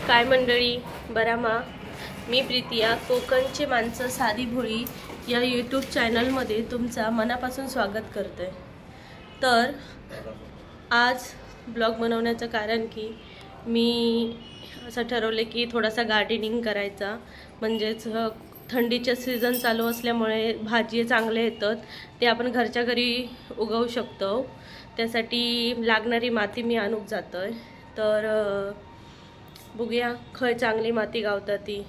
काय मंडळी बरामा, मी प्रीतिया कोकणचे माणसं साधी भोळी या यूट्यूब चॅनलमध्ये तुमचा मनापासून स्वागत करते। तर आज ब्लॉग बनवण्याचं कारण की मी असं ठरवले की थोडासा गार्डनिंग करायचा, म्हणजेच थंडीचे सीजन चालू असल्यामुळे भाजी चांगले येतात, ते आपण घरच्या घरी उगवू शकतो। त्यासाठी लागणारी माती मी आणून जातोय। तर बघूया खय चांगली माती गावता ती।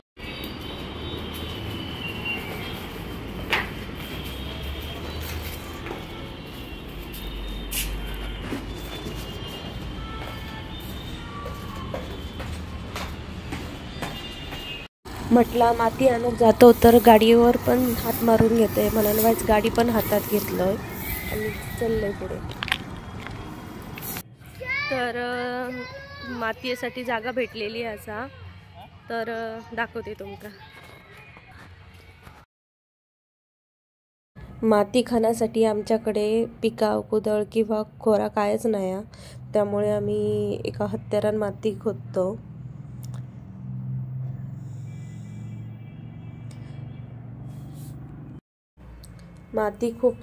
म्हटला माती आणून जातो तर गाडीवर पण हात मारून घेते, म्हणून वाईच गाडी पण हातात घेतलंय आणि चाललंय पुढे। तर मातीसाठी जागा भेटलेली असा, तर दाखवते तुमका। माती खाण्यासाठी आमच्याकडे पिकाव कुदळ किंवा खोरा कायच नाही, त्यामुळे आम्ही एका हत्यारान माती खोदतो। माती खूप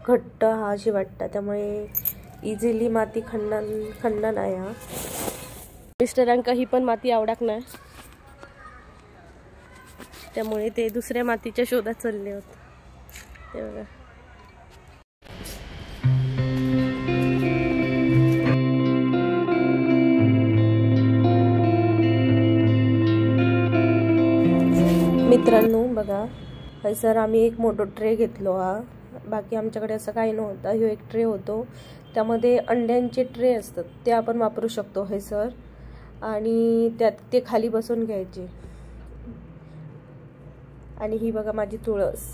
घट्ट अशी वाटतं, त्यामुळे इझिली माती खणणं नाही। मिस्टरांका ही पण माती आवडत नाही, त्यामुळे ते दुसऱ्या मातीच्या शोधात चालले होते। ते बघा मित्रांनो, बघा सर आम्ही एक मोठा ट्रे घेतलो हा। बाकी आमच्याकडे असं काही नव्हतं, ह्यो एक ट्रे होतो, त्यामध्ये अंड्यांचे ट्रे असतात ते आपण वापरू शकतो हे सर। आणि त्यात ते खाली बसून घ्यायचे। आणि ही बघा माझी तुळस,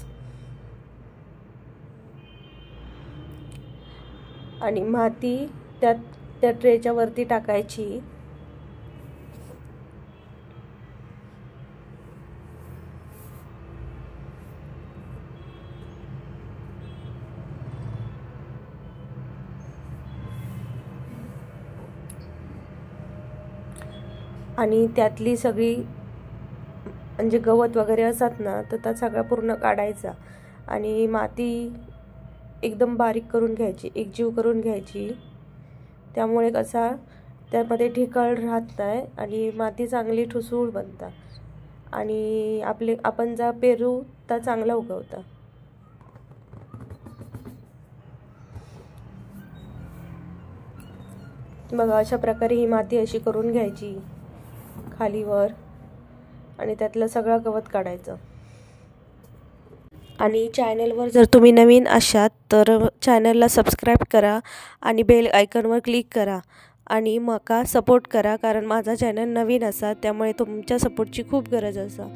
आणि माती त्या ट्रेच्या वरती टाकायची। आणि त्यातली सगळी म्हणजे गवत वगैरे असतात ना, तर त्या सगळा पूर्ण काढायचा आणि माती एकदम बारीक करून घ्यायची, एकजीव करून घ्यायची। त्यामुळे कसा त्यामध्ये ढिकळ राहत नाही आणि माती चांगली ठुसूळ बनता, आणि आपण जा पेरू तर चांगला उगवता। बघा अशा प्रकारे ही माती अशी करून घ्यायची खालीवर, आणि त्यातलं सगळं गवत काढायचं। आणि चॅनलवर जर तुम्ही नवीन असाल तर चॅनलला सबस्क्राईब करा आणि बेल आयकॉनवर क्लिक करा आणि मका सपोर्ट करा, कारण माझा चॅनल नवीन असा, त्यामुळे तुमच्या सपोर्टची खूप गरज असा।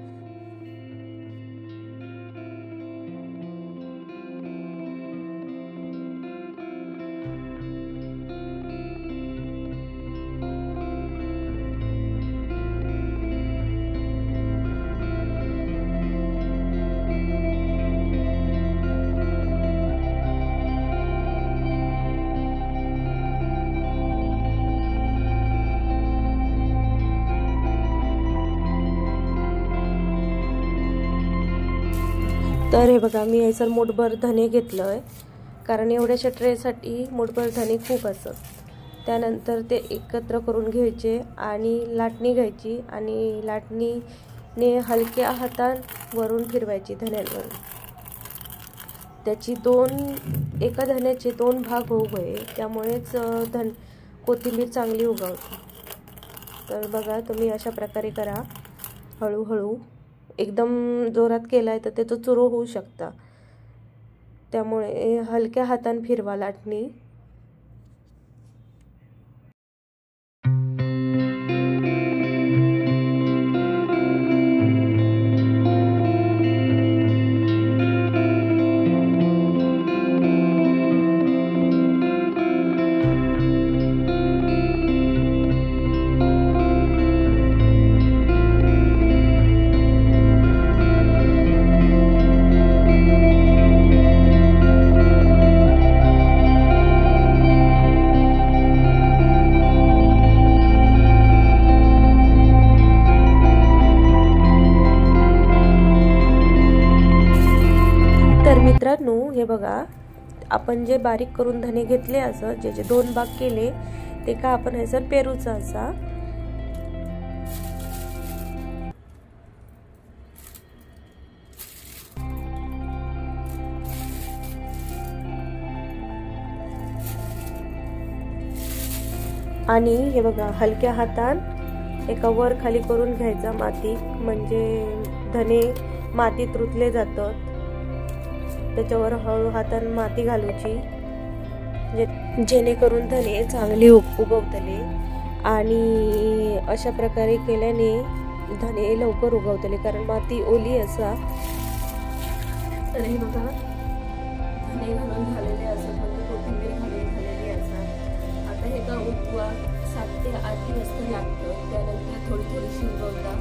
तर हे बघा मी हे सर मोठभर धने घेतलंय, कारण एवढ्याशा ट्रेसाठी मोठभर धने खूप असत। त्यानंतर ते एकत्र करून घ्यायचे आणि लाटणी घ्यायची, आणि लाटणीने हलक्या हातात वरून फिरवायची धन्यांवर। त्याची एका धन्याचे 2 भाग होऊ नये, त्यामुळेच कोथिंबीर चांगली उगवते। तर बघा तुम्ही अशा प्रकारे करा हळूहळू, एकदम जोरात केलाय तर त्याचं चुरो होऊ शकता, त्यामुळे हलक्या हाताने फिरवा लाटणी। बघा आपण जे बारीक करून धने घेतले असं जे 2 भाग केले ते का आपण हैसर पेरूचा असा आणि हे बघा हलक्या हातान एका वर खाली करून घ्यायचा माती म्हणजे धने मातीत रुतले जातात त्याच्यावर हळू हातान माती घालूची जेणेकरून धने चांगले उगवतले आणि अशा प्रकारे केल्याने धने लवकर उगवतले कारण माती ओली असा तर हे बघा धने घालून झालेले असं म्हणजे कोथिंबीर घालून झालेली असा आता हे का उगवा 7 ते 8 दिवस लागतं त्यानंतर थोडी थोडी शिजवता